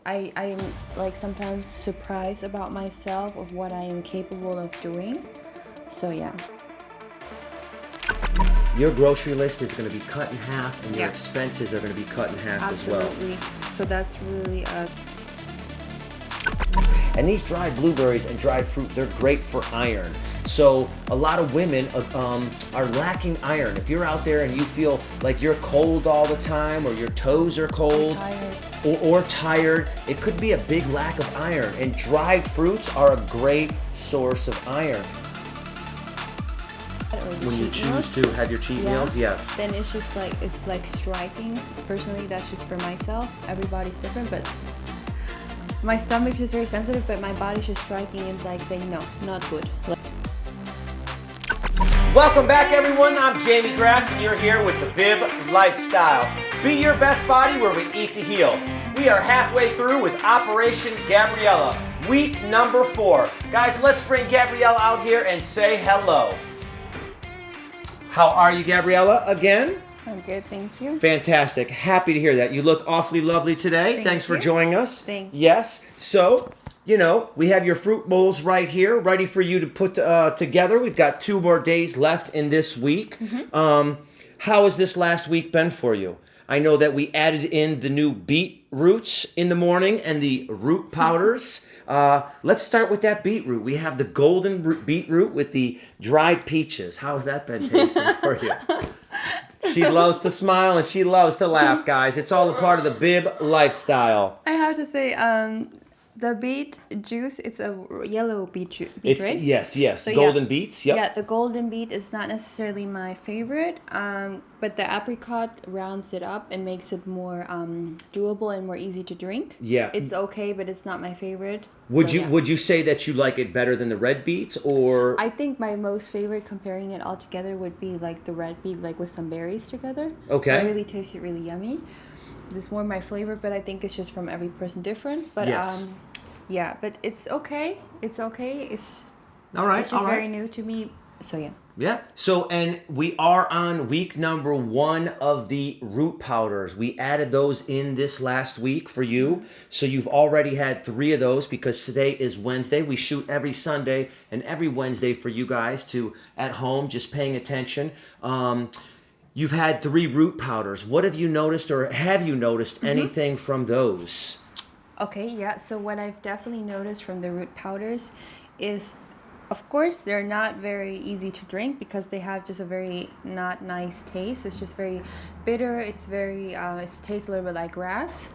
I'm like sometimes surprised about myself of what I am capable of doing. So yeah. Your grocery list is going to be cut in half, and your Yeah. expenses are going to be cut in half as well. Absolutely. So that's really And these dried blueberries and dried fruit, they're great for iron. So a lot of women are lacking iron. If you're out there and you feel like you're cold all the time, or your toes are cold, or tired, it could be a big lack of iron. And dried fruits are a great source of iron. When you choose to have your cheat meals, yes. Then it's just like, it's like striking. Personally, that's just for myself. Everybody's different, but my stomach's just very sensitive, but my body's just striking and like saying, no, not good. Welcome back, everyone. I'm Jamie Graff, and you're here with the Bib Lifestyle. Be your best body where we eat to heal. We are halfway through with Operation Gabriela, week number 4. Guys, let's bring Gabriela out here and say hello. How are you, Gabriela, again? I'm good, thank you. Fantastic. Happy to hear that. You look awfully lovely today. Thanks for joining us. Thank you. Yes. So, we have your fruit bowls right here, ready for you to put together. We've got 2 more days left in this week. How has this last week been for you? I know that we added in the new beetroots in the morning and the root powders. Let's start with that beetroot. We have the golden beetroot with the dried peaches. How has that been tasting for you? She loves to smile and she loves to laugh, guys. It's all a part of the Bib Lifestyle. I have to say, the beet juice, it's a yellow beet, right? Yes. So, golden beets, yep. Yeah, the golden beet is not necessarily my favorite, but the apricot rounds it up and makes it more doable and more easy to drink. Yeah. It's okay, but it's not my favorite. Would you say that you like it better than the red beets, or? I think my most favorite, comparing it all together, would be like the red beet, like with some berries together. Okay. It really tastes really yummy. It's more my flavor, but I think it's just from every person different. But yes. Yeah, but it's okay. It's okay. It's all right. It's just very new to me. So yeah. Yeah. So, and we are on week number 1 of the root powders. We added those in this last week for you. So you've already had 3 of those, because today is Wednesday. We shoot every Sunday and every Wednesday for you guys to, at home, just paying attention. You've had 3 root powders. What have you noticed, or have you noticed anything from those? Okay, yeah. So what I've definitely noticed from the root powders is, of course, they're not very easy to drink because they have just a very not nice taste. It's just very bitter. It's very, it tastes a little bit like grass.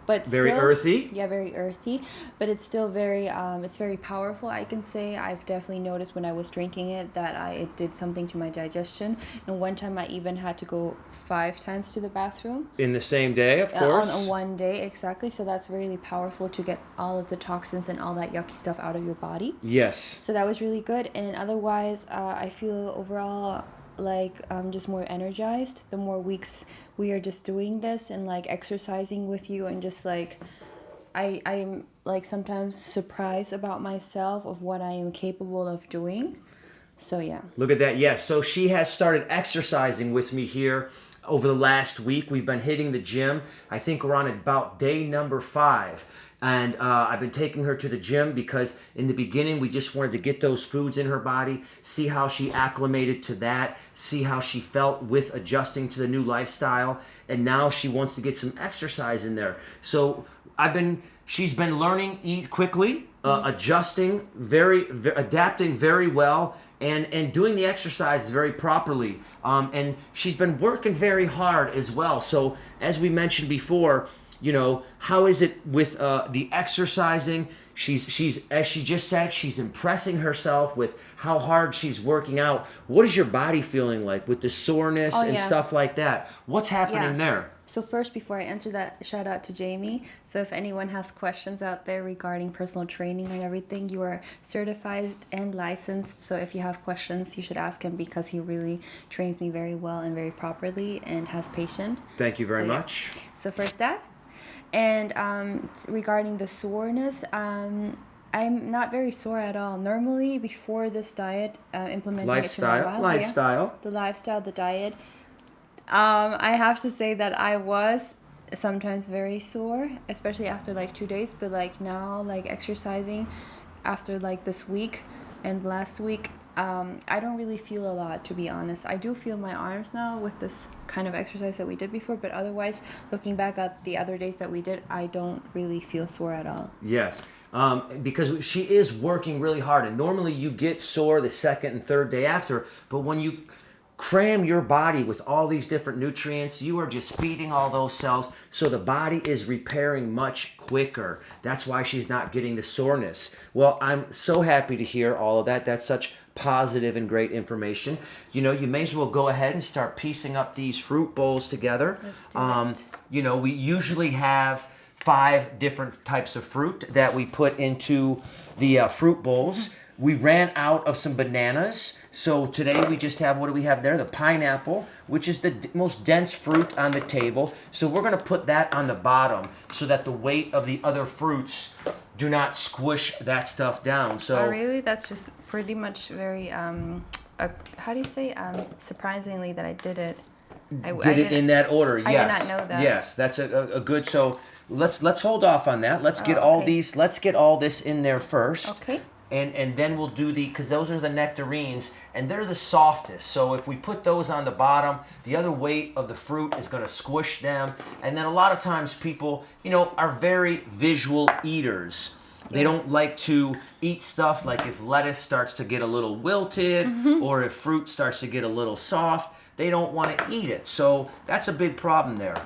But very still, earthy. Yeah, very earthy, but it's still very it's very powerful. I can say I've definitely noticed when I was drinking it that it did something to my digestion, and one time I even had to go 5 times to the bathroom in the same day, of course. On one day, exactly. So that's really powerful to get all of the toxins and all that yucky stuff out of your body. Yes. So that was really good, and otherwise I feel overall like I'm just more energized the more weeks we are just doing this and like exercising with you, and just like I'm like sometimes surprised about myself of what I am capable of doing. So yeah. Look at that. Yes. So she has started exercising with me here over the last week. We've been hitting the gym. I think we're on about day number 5. And I've been taking her to the gym because in the beginning we just wanted to get those foods in her body, see how she acclimated to that, see how she felt with adjusting to the new lifestyle. And now she wants to get some exercise in there. So she's been learning eat quickly, adjusting, adapting very well, and doing the exercise very properly. And she's been working very hard as well. So as we mentioned before, how is it with the exercising? She's as she just said, she's impressing herself with how hard she's working out. What is your body feeling like with the soreness and stuff like that? What's happening there? So first, before I answer that, shout out to Jamie. So if anyone has questions out there regarding personal training and everything, you are certified and licensed. So if you have questions, you should ask him, because he really trains me very well and very properly and has patience. Thank you very much. So first that. And regarding the soreness, I'm not very sore at all. Normally, before this diet, implementing it for a while, the diet, I have to say that I was sometimes very sore, especially after like 2 days. But like now, like exercising after like this week and last week, I don't really feel a lot, to be honest. I do feel my arms now with this kind of exercise that we did before, but otherwise, looking back at the other days that we did, I don't really feel sore at all. Yes. Because she is working really hard, and normally you get sore the second and third day after, but when you cram your body with all these different nutrients, you are just feeding all those cells, so the body is repairing much quicker. That's why she's not getting the soreness. Well, I'm so happy to hear all of that. That's such positive and great information. You know, you may as well go ahead and start piecing up these fruit bowls together. Let's do it. You know, we usually have 5 different types of fruit that we put into the fruit bowls. We ran out of some bananas, so today we just have, what do we have there? The pineapple, which is the most dense fruit on the table. So we're going to put that on the bottom so that the weight of the other fruits do not squish that stuff down. So Oh, really? That's just pretty much very, how do you say, surprisingly that I did it. did it in that order? Yes. I did not know that. Yes, that's a good. So let's hold off on that. Let's get Oh, okay. Let's get all this in there first. Okay. And then we'll do because those are the nectarines, and they're the softest. So if we put those on the bottom, the other weight of the fruit is going to squish them. And then a lot of times people, you know, are very visual eaters. They don't like to eat stuff like if lettuce starts to get a little wilted or if fruit starts to get a little soft. They don't want to eat it. So that's a big problem there.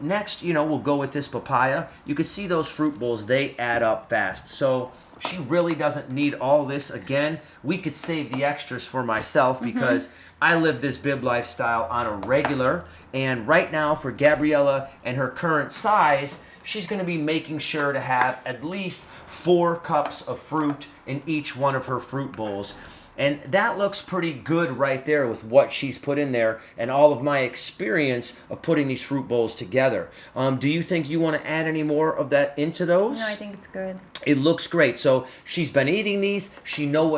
Next, you know, we'll go with this papaya. You can see those fruit bowls, they add up fast. So she really doesn't need all this. Again, we could save the extras for myself because I live this bib lifestyle on a regular. And right now for Gabriela and her current size, she's going to be making sure to have at least 4 cups of fruit in each one of her fruit bowls. And that looks pretty good right there with what she's put in there and all of my experience of putting these fruit bowls together. Do you think you want to add any more of that into those? No, I think it's good. It looks great. So she's been eating these. She knows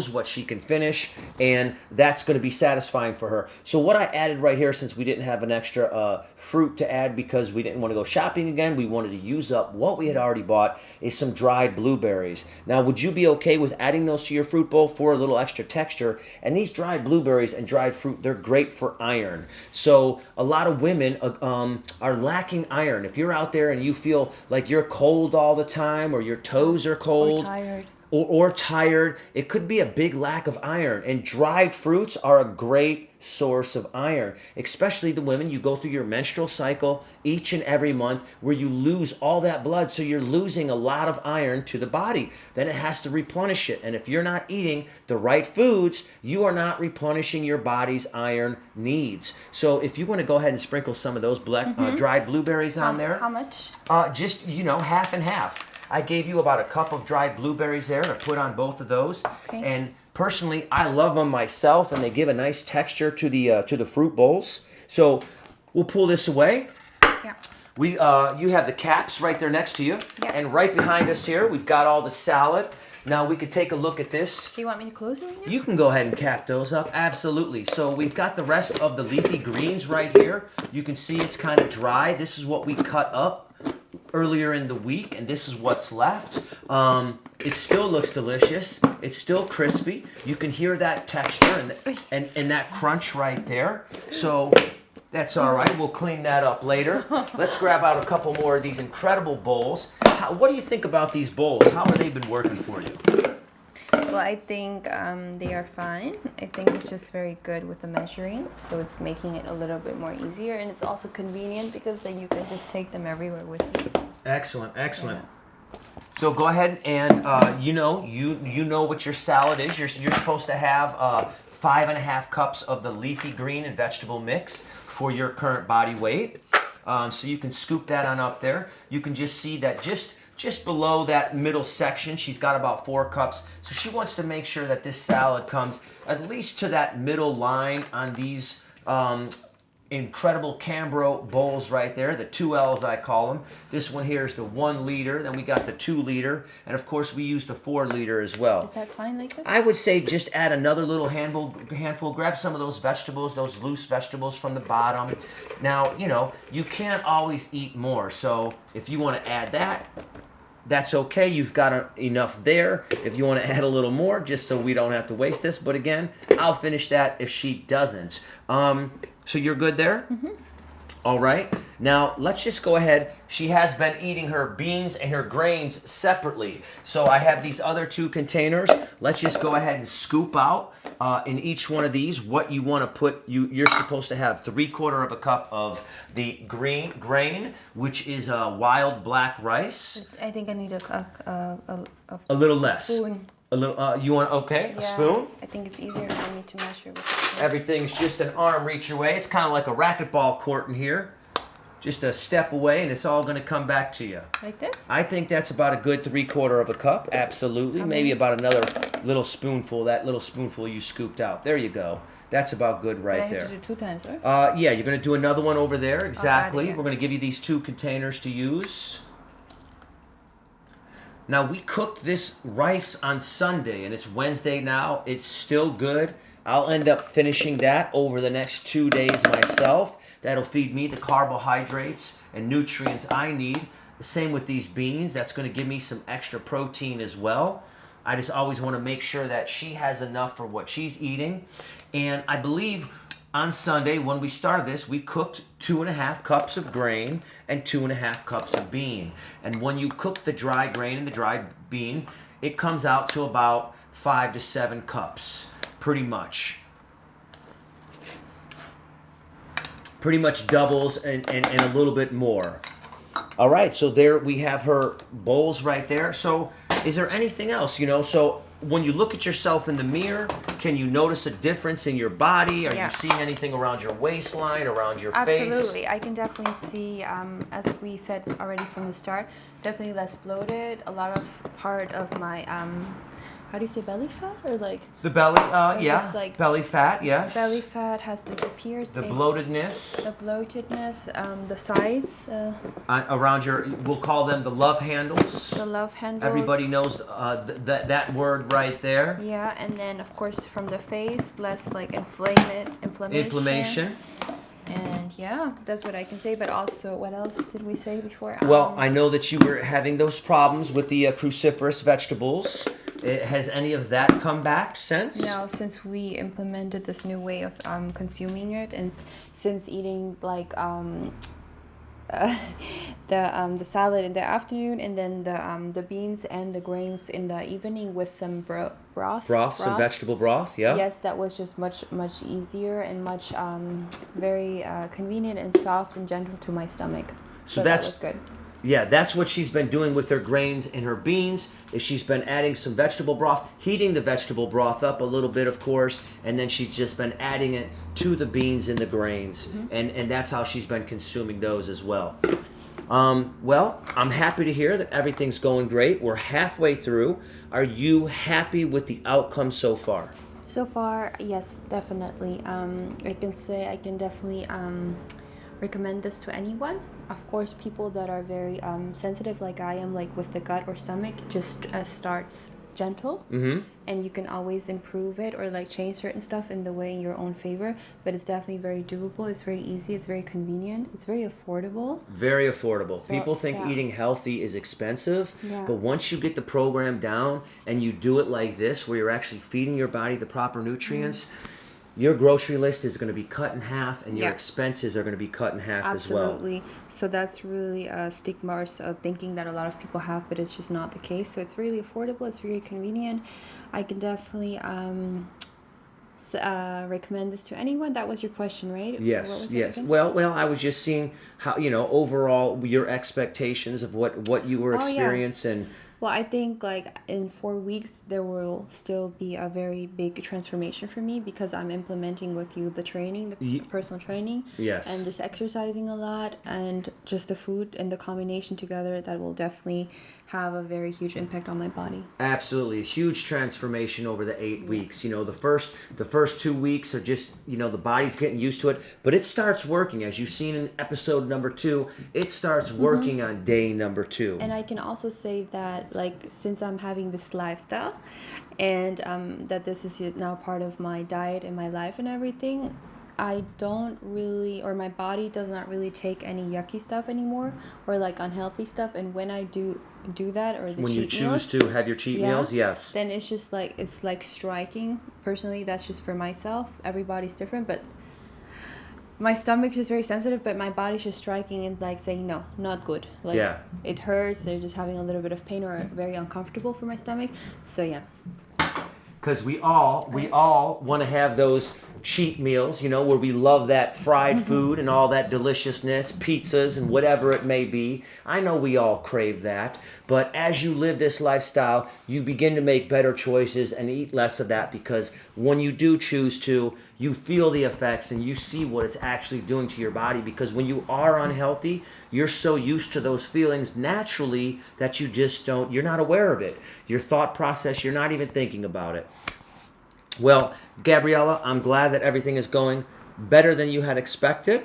what she can finish, and that's going to be satisfying for her. So what I added right here, since we didn't have an extra fruit to add because we didn't want to go shopping again, we wanted to use up what we had already bought, is some dried blueberries. Now, would you be okay with adding those to your fruit bowl for a little extra texture? And these dried blueberries and dried fruit, they're great for iron. So a lot of women are lacking iron. If you're out there and you feel like you're cold all the time, or your toes are cold, Or tired. or tired, it could be a big lack of iron. And dried fruits are a great source of iron, especially the women. You go through your menstrual cycle each and every month where you lose all that blood, so you're losing a lot of iron to the body. Then it has to replenish it, and if you're not eating the right foods, you are not replenishing your body's iron needs. So if you want to go ahead and sprinkle some of those dried blueberries on there. How much? Just, you know, half and half. I gave you about a cup of dried blueberries there to put on both of those. Okay. And personally, I love them myself, and they give a nice texture to the fruit bowls. So we'll pull this away. Yeah. You have the caps right there next to you, Yeah. and right behind us here, we've got all the salad. Now we could take a look at this. Do you want me to close it right now? You can go ahead and cap those up, absolutely. So we've got the rest of the leafy greens right here. You can see it's kind of dry. This is what we cut up earlier in the week, and this is what's left. It still looks delicious. It's still crispy. You can hear that texture and that crunch right there. So that's all right. We'll clean that up later. Let's grab out a couple more of these incredible bowls. What do you think about these bowls? How have they been working for you? Well, I think they are fine. I think it's just very good with the measuring, so it's making it a little bit more easier, and it's also convenient because then you can just take them everywhere with you. Excellent, excellent. Yeah. So go ahead and you know what your salad is. You're supposed to have 5.5 cups of the leafy green and vegetable mix for your current body weight. So you can scoop that on up there. You can just see that just below that middle section, she's got about 4 cups. So she wants to make sure that this salad comes at least to that middle line on these incredible Cambro bowls right there, the 2Ls I call them. This one here is the 1 liter, then we got the 2 liter, and of course we use the 4 liter as well. Is that fine like this? I would say just add another little handful, grab some of those vegetables, those loose vegetables from the bottom. Now, you know, you can't always eat more, so if you want to add that, that's okay. You've got enough there. If you want to add a little more, just so we don't have to waste this. But again, I'll finish that if she doesn't. So you're good there? Mm-hmm. All right. Now, let's just go ahead. She has been eating her beans and her grains separately. So I have these other 2 containers. Let's just go ahead and scoop out in each one of these what you want to put. You're supposed to have 3/4 of a cup of the grain, which is wild black rice. I think I need A little less. spoon. A little. You want a Yeah, spoon? I think it's easier for me to measure with a spoon. Everything's just an arm reach away. It's kind of like a racquetball court in here. Just a step away, and it's all going to come back to you. Like this? I think that's about a good 3/4 of a cup. Absolutely. Maybe about another little spoonful. That little spoonful you scooped out. There you go. That's about good right But I there. have to do 2 times, right? Yeah, you're going to do another one over there. Exactly. here. We're going to give you these 2 containers to use. Now, we cooked this rice on Sunday, and it's Wednesday now. It's still good. I'll end up finishing that over the next 2 days myself. That'll feed me the carbohydrates and nutrients I need. The same with these beans. That's going to give me some extra protein as well. I just always want to make sure that she has enough for what she's eating. And I believe on Sunday, when we started this, we cooked 2.5 cups of grain and 2.5 cups of bean. And when you cook the dry grain and the dry bean, it comes out to about 5 to 7 cups, pretty much. Pretty much doubles and a little bit more. All right, so there we have her bowls right there. So is there anything else, you know? So when you look at yourself in the mirror, can you notice a difference in your body? Are you seeing anything around your waistline, around your face? Absolutely. I can definitely see, as we said already from the start, definitely less bloated. A lot of part of my, how do you say, belly fat? Or like... The belly, yeah. Like belly fat, yes. belly fat has disappeared. The bloatedness. The bloatedness, the sides. Around your, we'll call them the love handles. The love handles. Everybody knows that word right there. Yeah, and then of course from the face, less like inflammation. Inflammation. And yeah, that's what I can say. But also, what else did we say before? Well, I know that you were having those problems with the cruciferous vegetables. Has any of that come back since? No, since we implemented this new way of consuming it, and since eating like the salad in the afternoon, and then the beans and the grains in the evening with some broth. Some vegetable broth, yeah. Yes, that was just much easier and much very convenient and soft and gentle to my stomach. So that was good. Yeah, that's what she's been doing with her grains and her beans, is she's been adding some vegetable broth, heating the vegetable broth up a little bit, of course, and then she's just been adding it to the beans and the grains, and that's how she's been consuming those as well. Well, I'm happy to hear that everything's going great. We're halfway through. Are you happy with the outcome so far? So far, yes, definitely. I can say I can definitely recommend this to anyone. Of course, people that are very sensitive like I am, like with the gut or stomach, just starts gentle, and you can always improve it or like change certain stuff in the way in your own favor. But it's definitely very doable. It's very easy. It's very convenient. It's very affordable. Very affordable. So, people think eating healthy is expensive, Yeah. but once you get the program down and you do it like this, where you're actually feeding your body the proper nutrients, your grocery list is going to be cut in half, and your expenses are going to be cut in half as well. Absolutely. So that's really a stigma or thinking that a lot of people have, but it's just not the case. So it's really affordable. It's very convenient. I can definitely recommend this to anyone. That was your question, right? Yes, yes. Well, I was just seeing how, overall your expectations of what you were experiencing, Well, I think like in 4 weeks there will still be a very big transformation for me because I'm implementing with you the training, the personal training, Yes. and just exercising a lot, and just the food and the combination together that will definitely have a very huge impact on my body. Absolutely, a huge transformation over the 8 weeks. The first 2 weeks are just the body's getting used to it, but it starts working as you've seen in episode number 2. It starts working on day number 2. And I can also say that, like, since I'm having this lifestyle, and that this is now part of my diet and my life and everything, I don't really, or my body does not really take any yucky stuff anymore, or like unhealthy stuff. And when I do that, or the When you cheat choose meals, to have your cheat meals, yes. then it's just like, it's like striking. Personally, that's just for myself. Everybody's different, but my stomach's just very sensitive, but my body's just striking and like saying no, not good. Like, Yeah. it hurts. They're just having a little bit of pain or very uncomfortable for my stomach. So yeah. Because we all want to have those cheat meals, where we love that fried food and all that deliciousness, pizzas and whatever it may be. I know we all crave that, but as you live this lifestyle, you begin to make better choices and eat less of that, because when you do choose to, you feel the effects and you see what it's actually doing to your body, because when you are unhealthy, you're so used to those feelings naturally that you're not aware of it. Your thought process, you're not even thinking about it. Well, Gabriela, I'm glad that everything is going better than you had expected.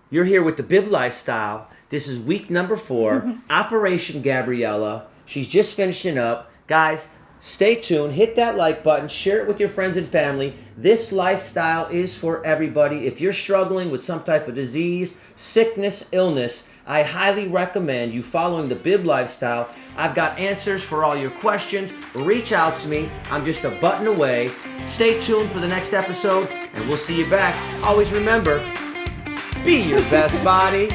You're here with the Bib Lifestyle. This is week number 4, Operation Gabriela. She's just finishing up. Guys, stay tuned. Hit that like button. Share it with your friends and family. This lifestyle is for everybody. If you're struggling with some type of disease, sickness, illness, I highly recommend you following the Bib Lifestyle. I've got answers for all your questions. Reach out to me. I'm just a button away. Stay tuned for the next episode, and we'll see you back. Always remember, be your best body.